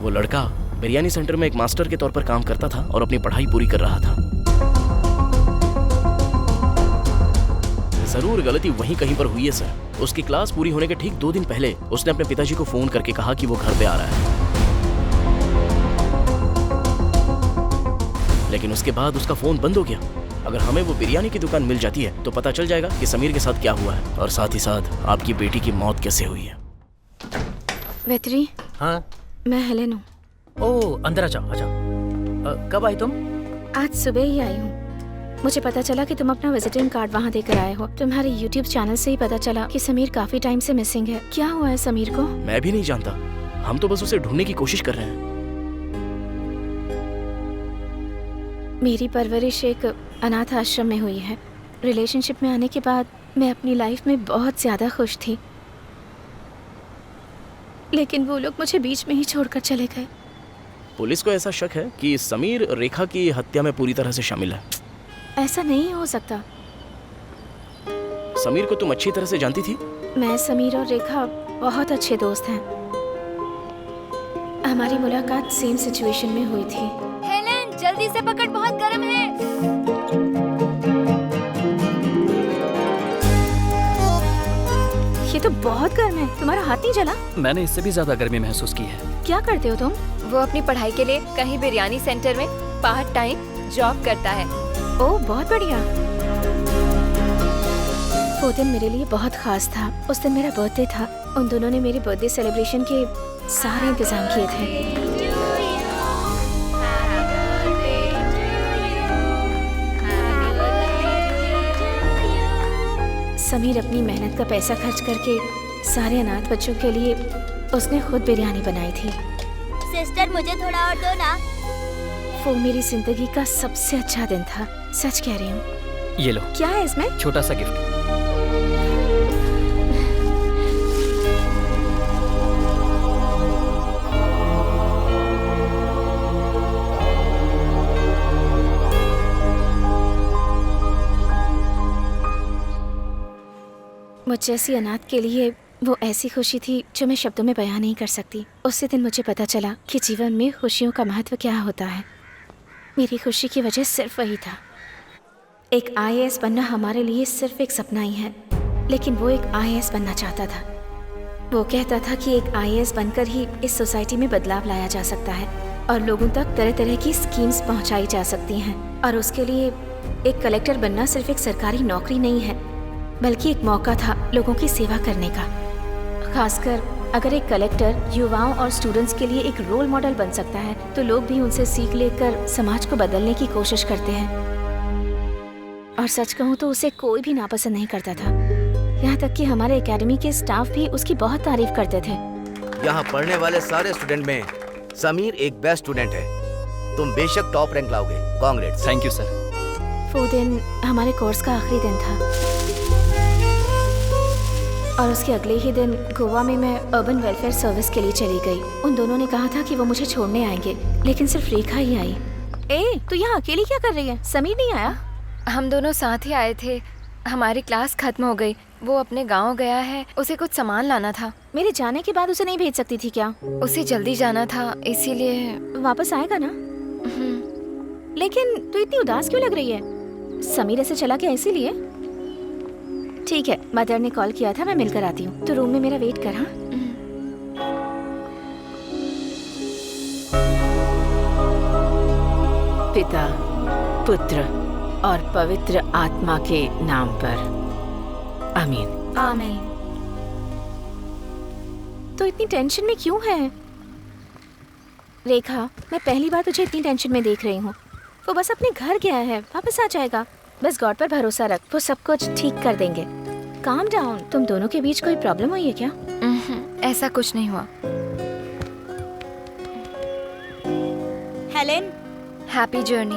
वो लड़का बिरयानी सेंटर में एक मास्टर के तौर पर काम करता था और अपनी पढ़ाई पूरी कर रहा था। जरूर गलती वहीं कहीं पर हुई है सर। उसकी क्लास पूरी होने के ठीक 2 दिन पहले उसने अपने पिताजी को फोन करके कहा कि वो घर पे आ रहा है, लेकिन उसके बाद उसका फोन बंद हो गया। अगर हमें वो बिरयानी की दुकान मिल जाती है तो पता चल जाएगा कि समीर के साथ क्या हुआ है और साथ ही साथ आपकी बेटी की मौत कैसे हुई है। वेत्री। हाँ मैं हेलेन हूँ। ओह, अंदर आजा आजा। कब आई तुम? आज सुबह ही आई हूँ। मुझे पता चला कि तुम अपना विजिटिंग कार्ड वहाँ देकर आए हो। तुम्हारे YouTube चैनल से ही पता चला कि समीर काफी टाइम से मिसिंग है। क्या हुआ है समीर को? मैं भी नहीं जानता, हम तो बस उसे ढूंढने की कोशिश कर रहे हैं। मेरी परवरिश एक अनाथ आश्रम में हुई है। रिलेशनशिप में आने के बाद मैं अपनी लाइफ में बहुत ज्यादा खुश थी, लेकिन वो लोग मुझे बीच में ही छोड़कर चले गए। पुलिस को ऐसा शक है कि समीर रेखा की हत्या में पूरी तरह से शामिल है। ऐसा नहीं हो सकता। समीर को तुम अच्छी तरह से जानती थी? मैं, समीर और रेखा बहुत अच्छे दोस्त हैं। हमारी मुलाकात सेम सिचुएशन में हुई थी। हेलेन, जल्दी से पकड़, बहुत गर्म है। ये तो बहुत गर्म है। तुम्हारा हाथ नहीं जला? मैंने इससे भी ज्यादा गर्मी महसूस की है। क्या करते हो तुम? वो अपनी पढ़ाई के लिए कहीं बिरयानी सेंटर में पार्ट टाइम जॉब करता है। ओह, बहुत बढ़िया। वो दिन मेरे लिए बहुत खास था। उस दिन मेरा बर्थडे था। उन दोनों ने मेरे बर्थडे सेलिब्रेशन के सारे इंतजाम किए थे। समीर अपनी मेहनत का पैसा खर्च करके सारे अनाथ बच्चों के लिए उसने खुद बिरयानी बनाई थी। सिस्टर, मुझे थोड़ा और दो ना। वो मेरी जिंदगी का सबसे अच्छा दिन था, सच कह रही हूँ। ये लो। क्या है इसमें? छोटा सा गिफ्ट। मुझ जैसी अनाथ के लिए वो ऐसी खुशी थी जो मैं शब्दों में बयां नहीं कर सकती। उसी दिन मुझे पता चला कि जीवन में खुशियों का महत्व क्या होता है। मेरी खुशी की वजह सिर्फ वही था। एक IAS बनना हमारे लिए सिर्फ एक सपना ही है, लेकिन वो एक IAS बनना चाहता था। वो कहता था कि एक IAS बनकर ही इस सोसाइटी में बदलाव लाया जा सकता है और लोगों तक तरह तरह की स्कीम्स पहुंचाई जा सकती हैं। और उसके लिए एक कलेक्टर बनना सिर्फ एक सरकारी नौकरी नहीं है, बल्कि एक मौका था लोगों की सेवा करने का। खासकर अगर एक कलेक्टर युवाओं और स्टूडेंट्स के लिए एक रोल मॉडल बन सकता है तो लोग भी उनसे सीख लेकर समाज को बदलने की कोशिश करते हैं। और सच कहूँ तो उसे कोई भी नापसंद नहीं करता था, यहाँ तक कि हमारे एकेडमी के स्टाफ भी उसकी बहुत तारीफ करते थे। यहाँ पढ़ने वाले सारे स्टूडेंट में समीर एक बेस्ट स्टूडेंट है। तुम बेशक टॉप रैंक लाओगे। कांग्रेट्स। Thank you sir. वो दिन हमारे कोर्स का आखिरी दिन था और उसके अगले ही दिन गोवा में मैं अर्बन वेलफेयर सर्विस के लिए चली गई। उन दोनों ने कहा था कि वो मुझे छोड़ने आएंगे, लेकिन सिर्फ रेखा ही आई। ए, तू यहाँ अकेली क्या कर रही है? समीर नहीं आया? हम दोनों साथ ही आए थे। हमारी क्लास खत्म हो गई। वो अपने गांव गया है, उसे कुछ सामान लाना था। मेरे जाने के बाद उसे नहीं भेज सकती थी क्या? उसे जल्दी जाना था, इसीलिए। वापस आएगा ना? लेकिन तू इतनी उदास क्यों लग रही है? समीर ऐसे चला गया इसीलिए? ठीक है, मदर ने कॉल किया था, मैं मिलकर आती हूँ। तो रूम में मेरा वेट कर। हाँ, पिता, पुत्र और पवित्र आत्मा के नाम पर आमीन। आमीन। तो इतनी टेंशन में क्यों है? रेखा, मैं पहली बार तुझे इतनी टेंशन में देख रही हूँ। वो बस अपने घर गया है, वापस आ जाएगा। बस गॉड पर भरोसा रख, वो सब कुछ ठीक कर देंगे। Calm down. तुम दोनों के बीच कोई प्रॉब्लम हुई है क्या? ऐसा कुछ नहीं हुआ। Helen, happy journey.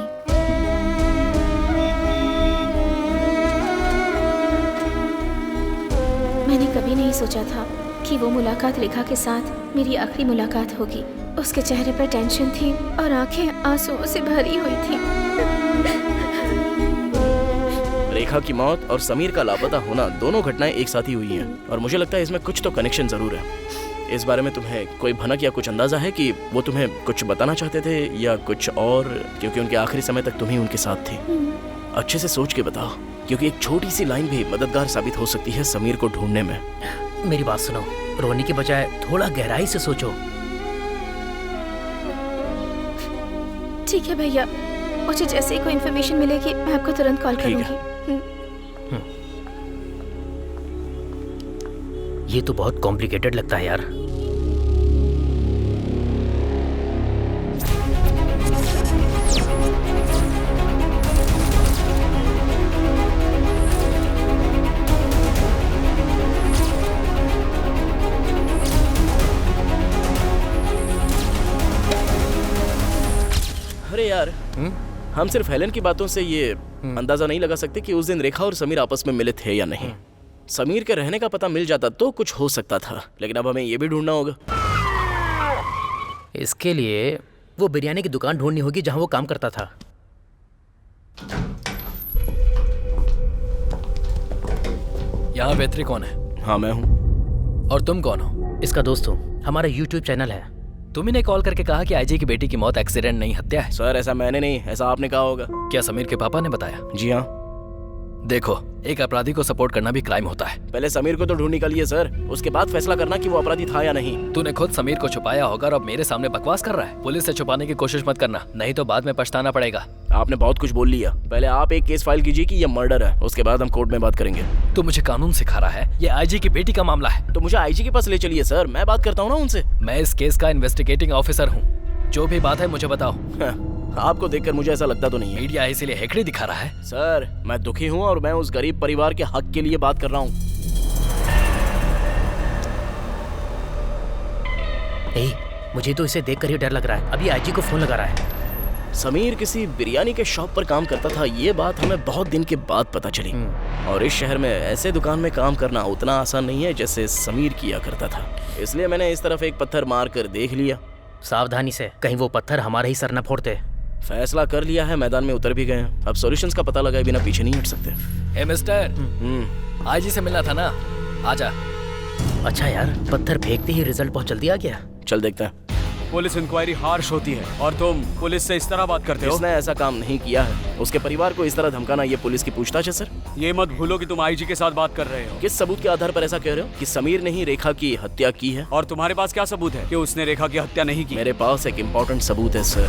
मैंने कभी नहीं सोचा था कि वो मुलाकात रेखा के साथ मेरी आखिरी मुलाकात होगी। उसके चेहरे पर टेंशन थी और आंखें आंसुओं से भरी हुई थी। रेखा की मौत और समीर का लापता होना, दोनों घटनाएं एक साथ ही हुई हैं और मुझे लगता है इसमें कुछ तो कनेक्शन जरूर है। इस बारे में तुम्हें कोई भनक या कुछ अंदाजा है कि वो तुम्हें कुछ बताना चाहते थे या कुछ और? क्योंकि उनके आखिरी समय तक तुम ही उनके साथ थी। अच्छे से सोच के बताओ, क्योंकि एक छोटी सी लाइन भी मददगार साबित हो सकती है समीर को ढूंढने में। मेरी बात सुनो, रोने के बजाय थोड़ा गहराई से सोचो। ठीक है भैया, मुझे जैसे ही कोई इन्फॉर्मेशन मिलेगी मैं आपको तुरंत कॉल ठीक है। करूंगी। ये तो बहुत कॉम्प्लिकेटेड लगता है यार। अरे यार, हम सिर्फ हेलन की बातों से ये अंदाजा नहीं लगा सकते कि उस दिन रेखा और समीर आपस में मिले थे या नहीं। समीर के रहने का पता मिल जाता तो कुछ हो सकता था, लेकिन अब हमें ये भी ढूंढना होगा। इसके लिए वो बिरयानी की दुकान ढूंढनी होगी जहां वो काम करता था। यहाँ वेत्री कौन है? हाँ, मैं हूँ। और तुम कौन हो? इसका दोस्त हूँ, हमारा YouTube चैनल है। तुम ही ने कॉल करके कहा कि आईजी की बेटी की मौत एक्सीडेंट नहीं, हत्या है। सर, ऐसा मैंने नहीं, ऐसा आपने कहा होगा। क्या समीर के पापा ने बताया? जी हाँ। देखो, एक अपराधी को सपोर्ट करना भी क्राइम होता है। पहले समीर को तो ढूंढ निकालिए सर, उसके बाद फैसला करना कि वो अपराधी था या नहीं। तूने खुद समीर को छुपाया होगा और अब मेरे सामने बकवास कर रहा है। पुलिस से छुपाने की कोशिश मत करना, नहीं तो बाद में पछताना पड़ेगा। आपने बहुत कुछ बोल लिया। पहले आप एक केस फाइल कीजिए कि ये मर्डर है, उसके बाद हम कोर्ट में बात करेंगे। तू मुझे कानून सिखा रहा है? ये आईजी की बेटी का मामला है। तो मुझे आईजी के पास ले चलिए सर, मैं बात करता हूँ ना उनसे। मैं इस केस का इन्वेस्टिगेटिंग ऑफिसर हूँ, जो भी बात है मुझे बताओ। आपको देखकर मुझे ऐसा लगता तो नहीं है। मीडिया इसीलिए हेकड़ी दिखा रहा है। सर, मैं दुखी हूँ और मैं उस गरीब परिवार के हक के लिए बात कर रहा हूँ। मुझे तो इसे देखकर ही डर लग रहा है। अभी आईजी को फोन लगा रहा है। समीर किसी बिरयानी के शॉप पर काम करता था, ये बात हमें बहुत दिन के बाद पता चली। और इस शहर में ऐसे दुकान में काम करना उतना आसान नहीं है जैसे समीर किया करता था। इसलिए मैंने इस तरफ एक पत्थर मार कर देख लिया। सावधानी से, कहीं वो पत्थर हमारे ही सर न फोड़ते। फैसला कर लिया है, मैदान में उतर भी गए हैं। अब सॉल्यूशंस का पता लगाए बिना पीछे नहीं हट सकते। हे मिस्टर, आईजी से मिलना था ना, आजा। अच्छा यार, पत्थर फेंकते ही रिजल्ट बहुत जल्दी आ गया। चल देखते हैं। पुलिस इंक्वायरी हार्श होती है और तुम पुलिस से इस तरह बात करते हो। उसने ऐसा काम नहीं किया है। उसके परिवार को इस तरह धमकाना ये पुलिस की पूछताछ है सर। ये मत भूलो कि तुम आईजी के साथ बात कर रहे हो। किस सबूत के आधार पर ऐसा कह रहे हो कि समीर ने ही रेखा की हत्या की है? और तुम्हारे पास क्या सबूत है कि उसने रेखा की हत्या नहीं की? मेरे पास एक इम्पोर्टेंट सबूत है सर।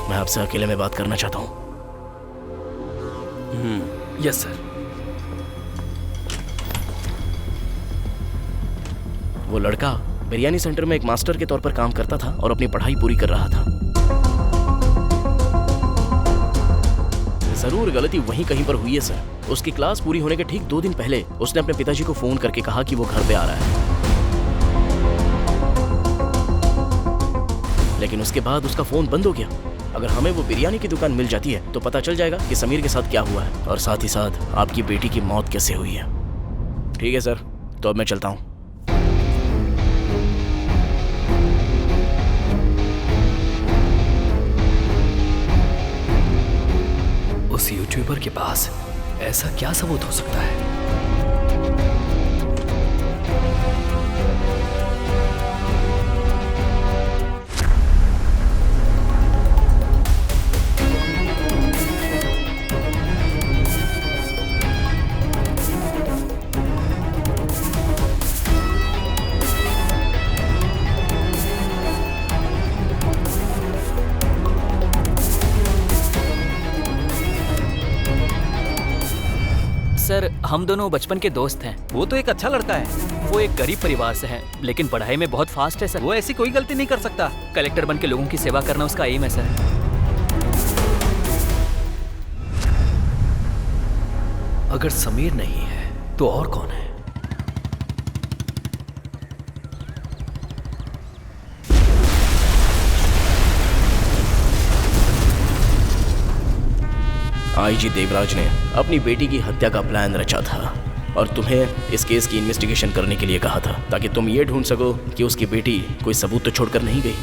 मैं आपसे अकेले में बात करना चाहता हूँ। Yes sir. वो लड़का बिरयानी सेंटर में एक मास्टर के तौर पर काम करता था और अपनी पढ़ाई पूरी कर रहा था। जरूर गलती वहीं कहीं पर हुई है सर। उसकी क्लास पूरी होने के ठीक 2 दिन पहले उसने अपने पिताजी को फोन करके कहा कि वो घर पे आ रहा है, लेकिन उसके बाद उसका फोन बंद हो गया। अगर हमें वो बिरयानी की दुकान मिल जाती है तो पता चल जाएगा कि समीर के साथ क्या हुआ है और साथ ही साथ आपकी बेटी की मौत कैसे हुई है। ठीक है सर, तो अब मैं चलता हूँ। उस यूट्यूबर के पास ऐसा क्या सबूत हो सकता है? सर, हम दोनों बचपन के दोस्त हैं। वो तो एक अच्छा लड़का है। वो एक गरीब परिवार से है, लेकिन पढ़ाई में बहुत फास्ट है सर। वो ऐसी कोई गलती नहीं कर सकता। कलेक्टर बन के लोगों की सेवा करना उसका एम है सर। अगर समीर नहीं है तो और कौन है? आईजी देवराज ने अपनी बेटी की हत्या का प्लान रचा था और तुम्हें इस केस की इन्वेस्टिगेशन करने के लिए कहा था, ताकि तुम ये ढूंढ सको कि उसकी बेटी कोई सबूत तो छोड़कर नहीं गई।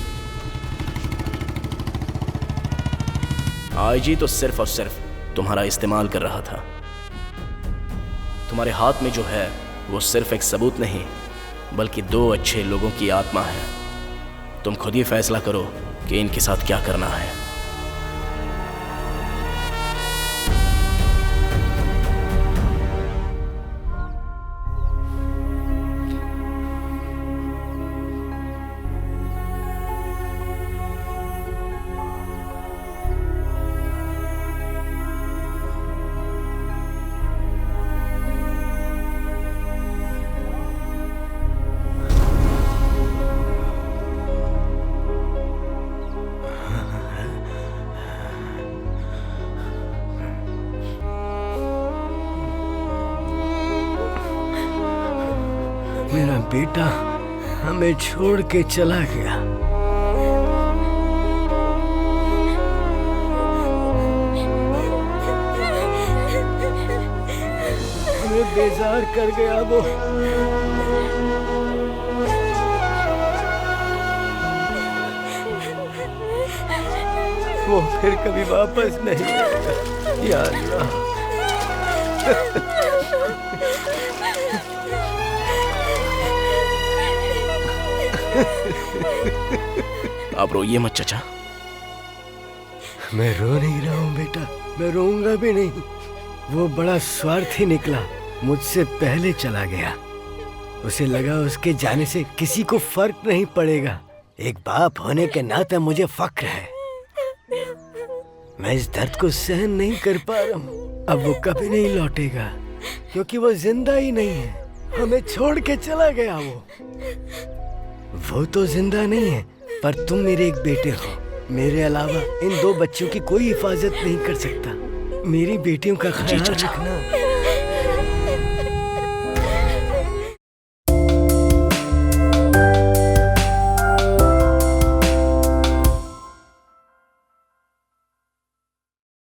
आईजी तो सिर्फ और सिर्फ तुम्हारा इस्तेमाल कर रहा था। तुम्हारे हाथ में जो है वो सिर्फ एक सबूत नहीं बल्कि 2 अच्छे लोगों की आत्मा है। तुम खुद ही फैसला करो कि इनके साथ क्या करना है। मेरा बेटा हमें छोड़ के चला गया। हमें बेजार कर गया वो। वो फिर कभी वापस नहीं आएगा। या अल्लाह। आप रोइए मत चचा। मैं रो नहीं रहा हूँ बेटा, मैं रोऊंगा भी नहीं। वो बड़ा स्वार्थी निकला, मुझसे पहले चला गया। उसे लगा उसके जाने से किसी को फर्क नहीं पड़ेगा। एक बाप होने के नाते मुझे फक्र है। मैं इस दर्द को सहन नहीं कर पा रहा हूँ। अब वो कभी नहीं लौटेगा क्योंकि वो जिंदा ही नहीं है। हमें छोड़ के चला गया वो तो जिंदा नहीं है, पर तुम मेरे एक बेटे हो। मेरे अलावा इन 2 बच्चों की कोई हिफाजत नहीं कर सकता। मेरी बेटियों का ख्याल रखना।